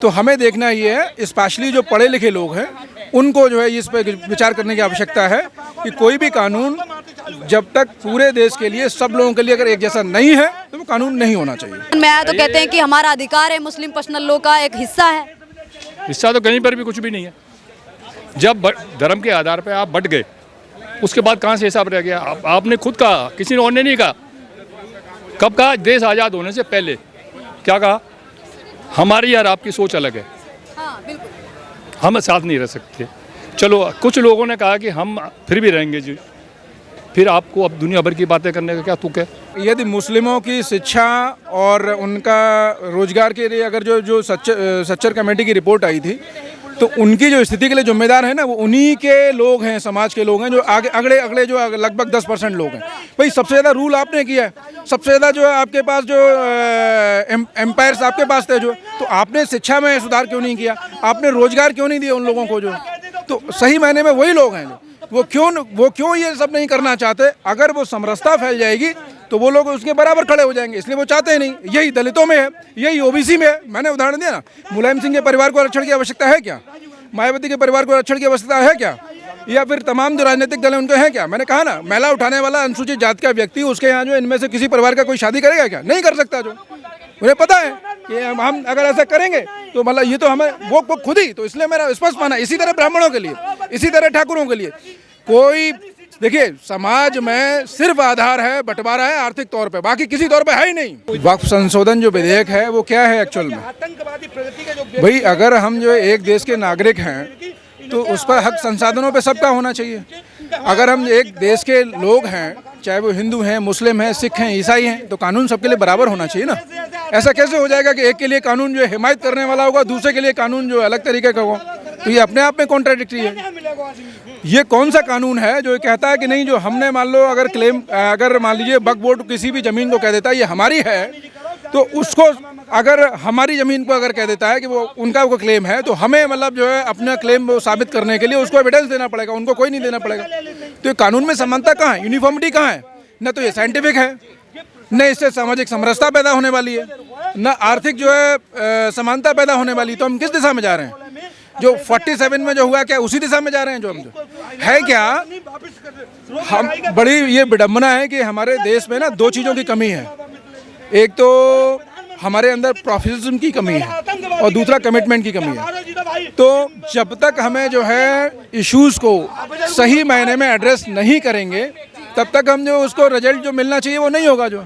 तो हमें देखना ये है, स्पेशली जो पढ़े लिखे लोग हैं उनको जो है इस पर विचार करने की आवश्यकता है कि कोई भी कानून जब तक पूरे देश के लिए सब लोगों के लिए अगर एक जैसा नहीं है तो वो कानून नहीं होना चाहिए। मैं तो कहते हैं कि हमारा अधिकार है, मुस्लिम पर्सनल लॉ का एक हिस्सा है। हिस्सा तो कहीं पर भी कुछ भी नहीं है। जब धर्म के आधार पर आप बट गए उसके बाद कहाँ से हिसाब रह गया? आपने खुद कहा, किसी और ने नहीं कहा। कब कहा? देश आज़ाद होने से पहले। क्या कहा? हमारी और आपकी सोच अलग है। हाँ, बिल्कुल। हम साथ नहीं रह सकते। चलो कुछ लोगों ने कहा कि हम फिर भी रहेंगे जी। फिर आपको अब दुनिया भर की बातें करने का क्या तुक है? यदि मुस्लिमों की शिक्षा और उनका रोजगार के लिए अगर जो सच्चर कमेटी की रिपोर्ट आई थी तो उनकी जो स्थिति के लिए जिम्मेदार है ना वो उन्हीं के लोग हैं, समाज के लोग हैं जो आगे अगले जो लगभग 10% लोग हैं। भाई सबसे ज़्यादा रूल आपने किया है, सबसे ज़्यादा जो है आपके पास जो एम्पायर्स आपके पास थे जो, तो आपने शिक्षा में सुधार क्यों नहीं किया? आपने रोजगार क्यों नहीं दिया उन लोगों को? जो तो सही मायने में वही लोग हैं वो क्यों ये सब नहीं करना चाहते? अगर वो समरसता फैल जाएगी तो वो लोग उसके बराबर खड़े हो जाएंगे, इसलिए वो चाहते ही नहीं। यही दलितों में है, यही ओबीसी में है। मैंने उदाहरण दिया ना, मुलायम सिंह के परिवार को आरक्षण की आवश्यकता है क्या? मायावती के परिवार को आरक्षण की आवश्यकता है क्या? या फिर तमाम जो राजनीतिक दल हैं उनको है क्या? मैंने कहा ना, मैला उठाने वाला अनुसूचित जाति का व्यक्ति उसके यहाँ जो इनमें से किसी परिवार का कोई शादी करेगा क्या? नहीं कर सकता। जो उन्हें पता है कि हम अगर ऐसा करेंगे तो मतलब ये तो हमें वो खुद ही, तो इसलिए मेरा स्पष्ट माना। इसी तरह ब्राह्मणों के लिए, इसी तरह ठाकुरों के लिए कोई, देखिए समाज में सिर्फ आधार है, बंटवारा है आर्थिक तौर पे, बाकी किसी तौर पे है ही नहीं। वक्फ संशोधन जो विधेयक है वो क्या है एक्चुअल में? भाई अगर हम जो एक देश के नागरिक हैं तो उस पर हक संसाधनों पे सबका होना चाहिए। अगर हम एक देश के लोग हैं, चाहे वो हिंदू हैं, मुस्लिम हैं, सिख हैं, ईसाई हैं, तो कानून सबके लिए बराबर होना चाहिए ना। ऐसा कैसे हो जाएगा कि एक के लिए कानून जो हिमायत करने वाला होगा, दूसरे के लिए कानून जो अलग तरीके का होगा? तो ये अपने आप में कॉन्ट्राडिक्टरी है। ये कौन सा कानून है जो कहता है कि नहीं, जो हमने मान लो अगर मान लीजिए वक्फ बोर्ड किसी भी ज़मीन को कह देता है ये हमारी है, तो उसको अगर हमारी ज़मीन को अगर कह देता है कि वो उनका वो क्लेम है, तो हमें मतलब जो है अपना क्लेम वो साबित करने के लिए उसको एविडेंस देना पड़ेगा, उनको कोई नहीं देना पड़ेगा। तो ये कानून में समानता कहाँ है? यूनिफॉर्मिटी कहाँ है? न तो ये साइंटिफिक है, न इससे सामाजिक समरसता पैदा होने वाली है, न आर्थिक जो है समानता पैदा होने वाली। तो हम किस दिशा में जा रहे हैं? जो 47 में जो हुआ क्या उसी दिशा में जा रहे हैं? जो हम जो है क्या, हम बड़ी ये विडम्बना है कि हमारे देश में ना दो चीज़ों की कमी है। एक तो हमारे अंदर प्रोफेशनलिज्म की कमी है और दूसरा कमिटमेंट की कमी है। तो जब तक हमें जो है इश्यूज़ को सही मायने में एड्रेस नहीं करेंगे तब तक हम जो उसको रिजल्ट जो मिलना चाहिए वो नहीं होगा। जो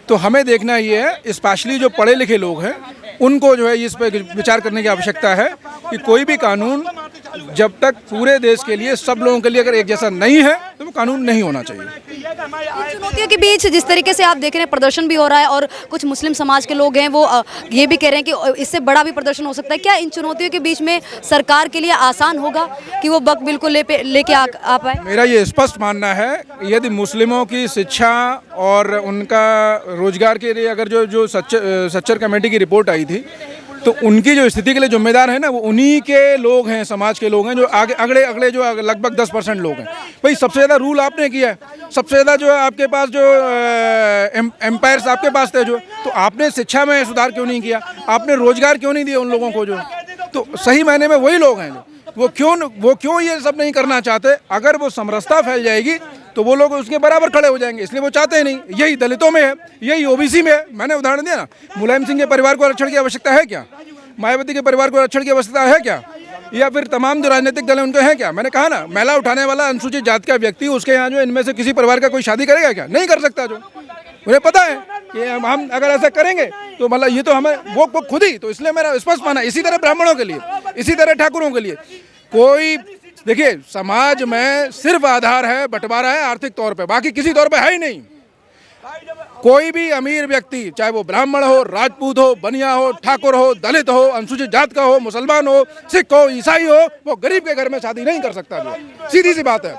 तो हमें देखना ये है, स्पेशली जो पढ़े लिखे लोग हैं उनको जो है इस पर विचार करने की आवश्यकता है कि कोई भी कानून जब तक पूरे देश के लिए सब लोगों के लिए अगर एक जैसा नहीं है तो वो कानून नहीं होना चाहिए। इन चुनौतियों के बीच जिस तरीके से आप देख रहे हैं प्रदर्शन भी हो रहा है और कुछ मुस्लिम समाज के लोग हैं वो ये भी कह रहे हैं कि इससे बड़ा भी प्रदर्शन हो सकता है। क्या इन चुनौतियों के बीच में सरकार के लिए आसान होगा कि वो वक्फ बिल को लेके आ पाए? मेरा ये स्पष्ट मानना है, यदि मुस्लिमों की शिक्षा और उनका रोजगार के लिए अगर जो सच्चर कमेटी की रिपोर्ट आई थी तो उनकी जो स्थिति के लिए जिम्मेदार है ना वो उन्हीं के लोग हैं, समाज के लोग हैं जो आगे अगले जो लगभग 10% लोग हैं। भाई सबसे ज़्यादा रूल आपने किया है, सबसे ज़्यादा जो है आपके पास जो एम्पायर्स आपके पास थे जो, तो आपने शिक्षा में सुधार क्यों नहीं किया? आपने रोजगार क्यों नहीं दिया उन लोगों को? जो तो सही मायने में वही लोग हैं वो क्यों ये सब नहीं करना चाहते? अगर वो समरसता फैल जाएगी तो वो लोग उसके बराबर खड़े हो जाएंगे, इसलिए वो चाहते ही नहीं। यही दलितों में है, यही ओबीसी में है। मैंने उदाहरण दिया ना, मुलायम सिंह के परिवार को आरक्षण की आवश्यकता है क्या? मायावती के परिवार को आरक्षण की आवश्यकता है क्या? या फिर तमाम जो राजनीतिक दल हैं उनको है क्या? मैंने कहा ना, मैला उठाने वाला अनुसूचित जाति का व्यक्ति उसके यहाँ जो इनमें से किसी परिवार का कोई शादी करेगा क्या? नहीं कर सकता। जो उन्हें पता है कि हम अगर ऐसा करेंगे तो मतलब ये तो हमें वो खुद ही, तो इसलिए मेरा स्पष्ट माना। इसी तरह ब्राह्मणों के लिए, इसी तरह ठाकुरों के लिए कोई, देखिए समाज में सिर्फ आधार है, बंटवारा है आर्थिक तौर पे, बाकी किसी तौर पे है ही नहीं। कोई भी अमीर व्यक्ति, चाहे वो ब्राह्मण हो, राजपूत हो, बनिया हो, ठाकुर हो, दलित हो, अनुसूचित जात का हो, मुसलमान हो, सिख हो, ईसाई हो, वो गरीब के घर में शादी नहीं कर सकता। जो सीधी सी बात है,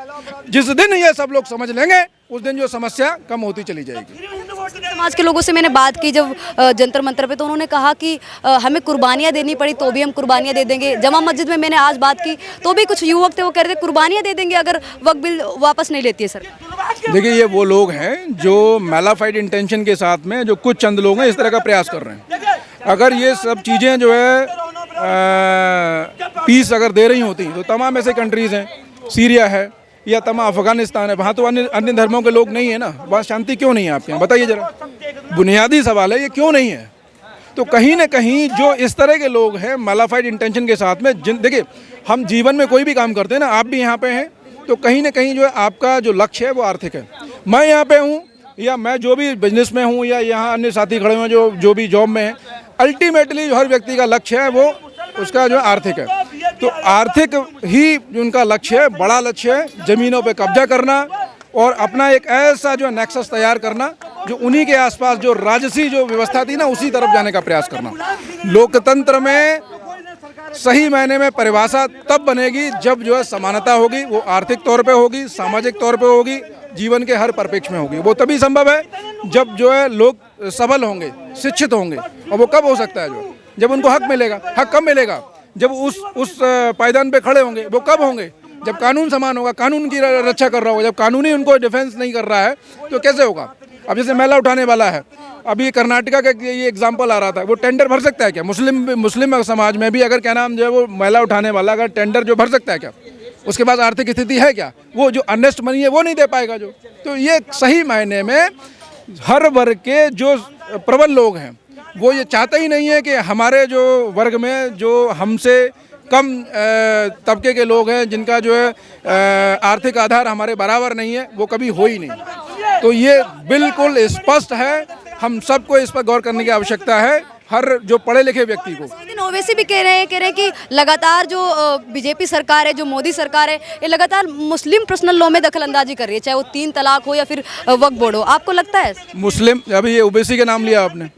जिस दिन ये सब लोग समझ लेंगे उस दिन जो समस्या कम होती चली जाएगी। समाज के लोगों से मैंने बात की जब जंतर मंतर पे, तो उन्होंने कहा कि हमें कुर्बानियाँ देनी पड़ी तो भी हम कुर्बानियाँ दे देंगे। जमा मस्जिद में मैंने आज बात की तो भी कुछ युवक थे वो कह रहे थे कुर्बानियाँ दे देंगे अगर वक्फ बिल वापस नहीं लेती है सरकार। देखिए ये वो लोग हैं जो मैलाफाइड इंटेंशन के साथ में, जो कुछ चंद लोग हैं इस तरह का प्रयास कर रहे हैं। अगर ये सब चीज़ें जो है पीस अगर दे रही होती तो तमाम ऐसे कंट्रीज़ हैं, सीरिया है या तमाम अफगानिस्तान है, वहाँ तो अन्य धर्मों के लोग नहीं है ना, वहाँ शांति क्यों नहीं है आपके यहाँ? बताइए ज़रा, बुनियादी सवाल है ये, क्यों नहीं है? तो कहीं ना कहीं जो इस तरह के लोग हैं मैलाफाइड इंटेंशन के साथ में, देखिए हम जीवन में कोई भी काम करते हैं ना, आप भी यहाँ पे हैं, तो कहीं ना कहीं जो है आपका जो लक्ष्य है वो आर्थिक है। मैं यहाँ पे हूँ या मैं जो भी बिजनेस में हूँ या यहाँ अन्य साथी खड़े हुए जो भी जॉब में हैं, अल्टीमेटली हर व्यक्ति का लक्ष्य है वो उसका जो आर्थिक है। तो आर्थिक ही उनका लक्ष्य है, बड़ा लक्ष्य है, ज़मीनों पे कब्जा करना और अपना एक ऐसा जो नेक्सस तैयार करना जो उन्हीं के आसपास जो राजसी जो व्यवस्था थी ना उसी तरफ जाने का प्रयास करना। लोकतंत्र में सही मायने में परिभाषा तब बनेगी जब जो है समानता होगी, वो आर्थिक तौर पे होगी, सामाजिक तौर पे होगी, जीवन के हर परिप्रेक्ष्य में होगी। वो तभी संभव है जब जो है लोग सबल होंगे, शिक्षित होंगे। और वो कब हो सकता है? जो जब उनको हक मिलेगा। हक कब मिलेगा? जब उस पायदान पे खड़े होंगे। वो कब होंगे? जब कानून समान होगा, कानून की रक्षा कर रहा होगा। जब कानूनी उनको डिफेंस नहीं कर रहा है तो कैसे होगा? अब जैसे मैला उठाने वाला है, अभी कर्नाटका का ये एग्जाम्पल आ रहा था, वो टेंडर भर सकता है क्या? मुस्लिम समाज में भी अगर क्या नाम जो है वो मैला उठाने वाला अगर टेंडर जो भर सकता है क्या? उसके पास आर्थिक स्थिति है क्या? वो जो अर्नेस्ट मनी है वो नहीं दे पाएगा जो। तो ये सही मायने में हर वर्ग के जो प्रबल लोग हैं वो ये चाहते ही नहीं है कि हमारे जो वर्ग में जो हमसे कम तबके के लोग हैं, जिनका जो है आर्थिक आधार हमारे बराबर नहीं है, वो कभी हो ही नहीं। तो ये बिल्कुल स्पष्ट है, हम सबको इस पर गौर करने की आवश्यकता है, हर जो पढ़े लिखे व्यक्ति को। लेकिन ओवैसी भी कह रहे हैं कि लगातार जो बीजेपी सरकार है, जो मोदी सरकार है, ये लगातार मुस्लिम पर्सनल लॉ में दखल अंदाजी कर रही है, चाहे वो 3 तलाक हो या फिर वक्फ बोर्ड हो। आपको लगता है? मुस्लिम, अभी ये ओबीसी के नाम लिया आपने,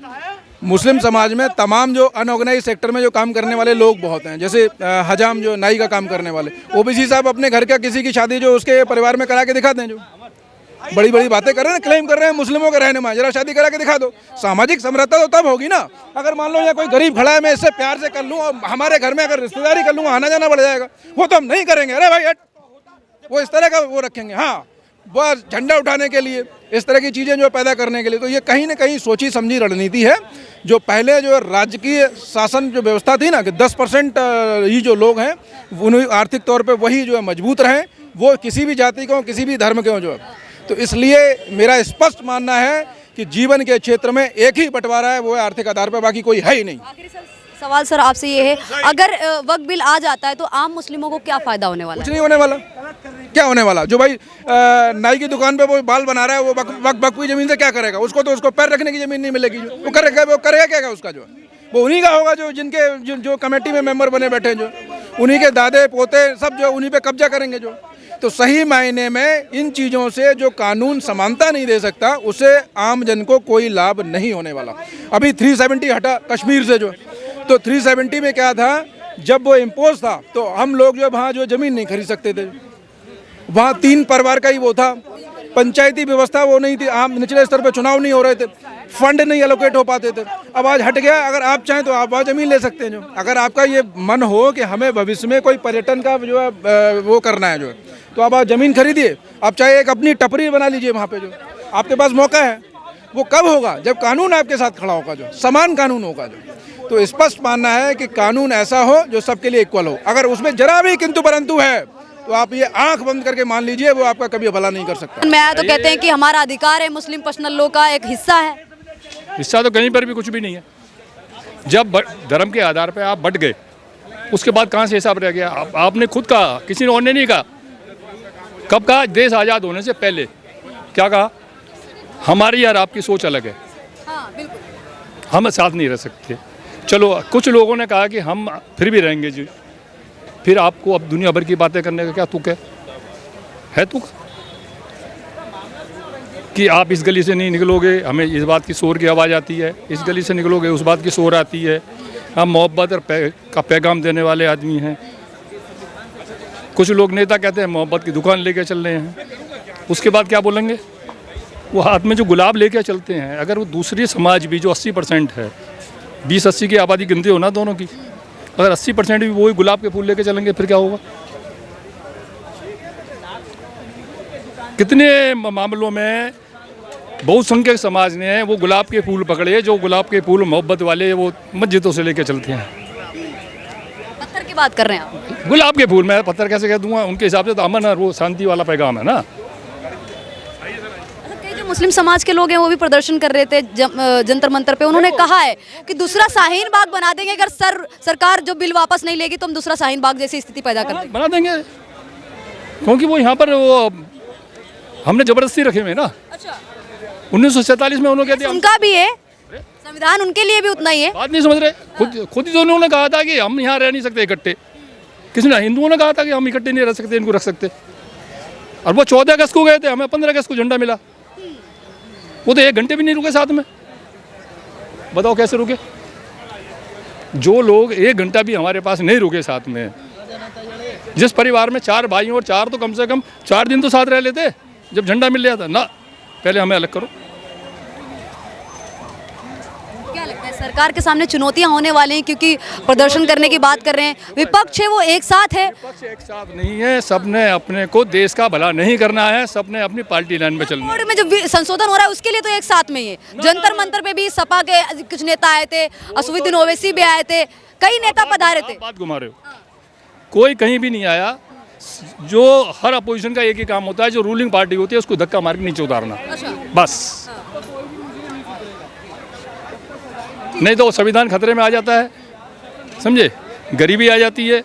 मुस्लिम समाज में तमाम जो अनऑर्गेनाइज सेक्टर में जो काम करने वाले लोग बहुत हैं, जैसे हजाम जो नाई का काम करने वाले, ओबीसी साहब अपने घर का किसी की शादी जो उसके परिवार में करा के दिखाते हैं, जो बड़ी बड़ी बातें कर रहे हैं, क्लेम कर रहे हैं मुस्लिमों के रहने में, जरा शादी करा के दिखा दो। सामाजिक समरसता तो तब होगी ना अगर मान लो या कोई गरीब खड़ा है, मैं इससे प्यार से कर लूँ और हमारे घर में अगर रिश्तेदारी कर लूँ आना जाना बढ़ जाएगा, वो तो हम नहीं करेंगे। अरे भाई हट, वो इस तरह का वो रखेंगे, हाँ बस झंडा उठाने के लिए, इस तरह की चीज़ें जो पैदा करने के लिए। तो ये कहीं ना कहीं सोची समझी रणनीति है। जो पहले जो राजकीय शासन जो व्यवस्था थी ना कि 10% ही जो लोग हैं उन्हें आर्थिक तौर पे वही जो है मजबूत रहें, वो किसी भी जाति को किसी भी धर्म के जो है। तो इसलिए मेरा स्पष्ट मानना है कि जीवन के क्षेत्र में एक ही बंटवारा है, वो है आर्थिक आधार पर, बाकी कोई है ही नहीं। सवाल सर आपसे ये है, अगर वक्फ बिल आ जाता है तो आम मुस्लिमों को क्या फायदा होने वाला? कुछ नहीं होने वाला। क्या होने वाला? जो भाई नाई की दुकान पे वो बाल बना रहा है, वो वक्फ जमीन से क्या करेगा? उसको तो उसको पैर रखने की जमीन नहीं मिलेगी। जो वो करेगा क्या उसका? जो वो उन्हीं का होगा जो जिनके जो कमेटी में मेंबर बने बैठे हैं, जो उन्हीं के दादे पोते सब जो उन्हीं पे कब्जा करेंगे। जो तो सही मायने में इन चीज़ों से जो कानून समानता नहीं दे सकता, उसे आम जन को कोई लाभ नहीं होने वाला। अभी 370 हटा कश्मीर से, जो तो 370 में क्या था, जब वो इम्पोज था तो हम लोग जो वहाँ जो ज़मीन नहीं खरीद सकते थे, वहाँ 3 परिवार का ही वो था, पंचायती व्यवस्था वो नहीं थी, आम निचले स्तर पर चुनाव नहीं हो रहे थे, फंड नहीं एलोकेट हो पाते थे। अब आज हट गया, अगर आप चाहें तो आप वहाँ ज़मीन ले सकते हैं। जो अगर आपका ये मन हो कि हमें भविष्य में कोई पर्यटन का जो है वो करना है, जो तो आप ज़मीन खरीदिए, आप चाहे एक अपनी टपरी बना लीजिए वहाँ पे, जो आपके पास मौका है। वो कब होगा? जब कानून आपके साथ खड़ा होगा, जो समान कानून होगा। जो तो स्पष्ट मानना है कि कानून ऐसा हो जो सबके लिए इक्वल हो। अगर उसमें जरा भी किंतु परंतु है तो आप ये आंख बंद करके मान लीजिए, वो आपका कभी भला नहीं कर सकता। मैं तो कहते हैं कि हमारा अधिकार है, मुस्लिम पर्सनल लॉ का एक हिस्सा है। हिस्सा तो कहीं पर भी कुछ भी नहीं है। जब धर्म के आधार पर आप बट गए, उसके बाद कहाँ से हिसाब रह गया? आपने खुद कहा, किसी ने और ने नहीं कहा। कब कहा? देश आज़ाद होने से पहले। क्या कहा? हमारी और आपकी सोच अलग है, हाँ, बिल्कुल। हम साथ नहीं रह सकते। चलो कुछ लोगों ने कहा कि हम फिर भी रहेंगे जी। फिर आपको अब दुनिया भर की बातें करने का क्या तुक है तुक? कि आप इस गली से नहीं निकलोगे, हमें इस बात की शोर की आवाज़ आती है, इस गली से निकलोगे उस बात की शोर आती है। हम मोहब्बत और का पैगाम देने वाले आदमी हैं। कुछ लोग नेता कहते हैं मोहब्बत की दुकान लेके चल रहे हैं, उसके बाद क्या बोलेंगे? वो हाथ में जो गुलाब लेके चलते हैं। अगर वो दूसरी समाज भी जो 80% है, 20-80 की आबादी गिनते हो ना दोनों की, अगर 80% भी वही गुलाब के फूल लेके चलेंगे फिर क्या होगा? कितने मामलों में बहुसंख्यक समाज ने वो गुलाब के फूल पकड़े, जो गुलाब के फूल मोहब्बत वाले वो मस्जिदों से लेके चलते हैं। पत्थर की बात कर रहे हैं आप। गुलाब के फूल, मैं पत्थर कैसे कह दूंगा, उनके हिसाब से तो अमन और वो शांति वाला पैगाम है ना। कई जो मुस्लिम समाज के लोग हैं वो भी प्रदर्शन कर रहे थे जंतर मंतर पे। उन्होंने कहा है कि दूसरा शाहीन बाग बना देंगे अगर सरकार जो बिल वापस नहीं लेगी तो हम दूसरा शाहीन बाग जैसी स्थिति पैदा कर देंगे। बना देंगे, क्योंकि वो यहाँ पर वो हमने जबरदस्ती रखे हुए ना। अच्छा, 1947 में उन्होंने कह दिया, उनका भी है संविधान, उनके लिए भी उतना ही है। बात नहीं समझ रहे। खुद ही तो उन्होंने कहा था कि हम यहाँ रह नहीं सकते इकट्ठे। किसने? हिंदुओं ने कहा था कि हम इकट्ठे नहीं रह सकते, इनको रख सकते। और वो 14 अगस्त को गए थे, हमें 15 अगस्त को झंडा मिला। वो तो 1 घंटे भी नहीं रुके साथ में। बताओ कैसे रुके? जो लोग 1 घंटा भी हमारे पास नहीं रुके साथ में, जिस परिवार में 4 भाई और 4 तो कम से कम 4 दिन तो साथ रह लेते जब झंडा मिल गया था ना। पहले हमें अलग करो। क्या लगता है सरकार के सामने चुनौतियां होने वाली हैं, क्योंकि प्रदर्शन करने की बात कर रहे हैं, विपक्ष है वो एक साथ है। विपक्ष एक साथ नहीं है, सबने अपने को देश का भला नहीं करना है, सबने अपनी पार्टी लाइन में चलना है। कोड में जो संशोधन हो रहा है उसके लिए तो एक साथ में ही है। जंतर मंतर पे भी सपा के कुछ नेता आए थे, असुद्दीन ओवैसी भी आए थे, कई नेता पधारे थे। आप बात घुमा रहे हो। कोई कहीं भी नहीं आया। जो हर अपोजिशन का एक ही काम होता है, जो रूलिंग पार्टी होती है उसको धक्का मार के नीचे उतारना, बस। नहीं तो संविधान खतरे में आ जाता है, समझे। गरीबी आ जाती है।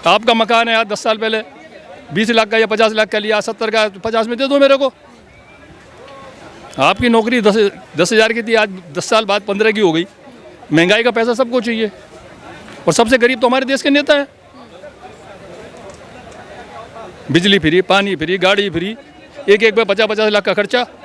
आपका मकान है आज 10 साल पहले 20 लाख का या 50 लाख का लिया, 70 का 50 में दे दो मेरे को। आपकी नौकरी 10,000 की थी, आज 10 साल बाद 15 की हो गई। महंगाई का पैसा सबको चाहिए, और सबसे गरीब तो हमारे देश के नेता हैं। बिजली फ्री, पानी फ्री, गाड़ी फ्री, एक पे 50-50 लाख का खर्चा।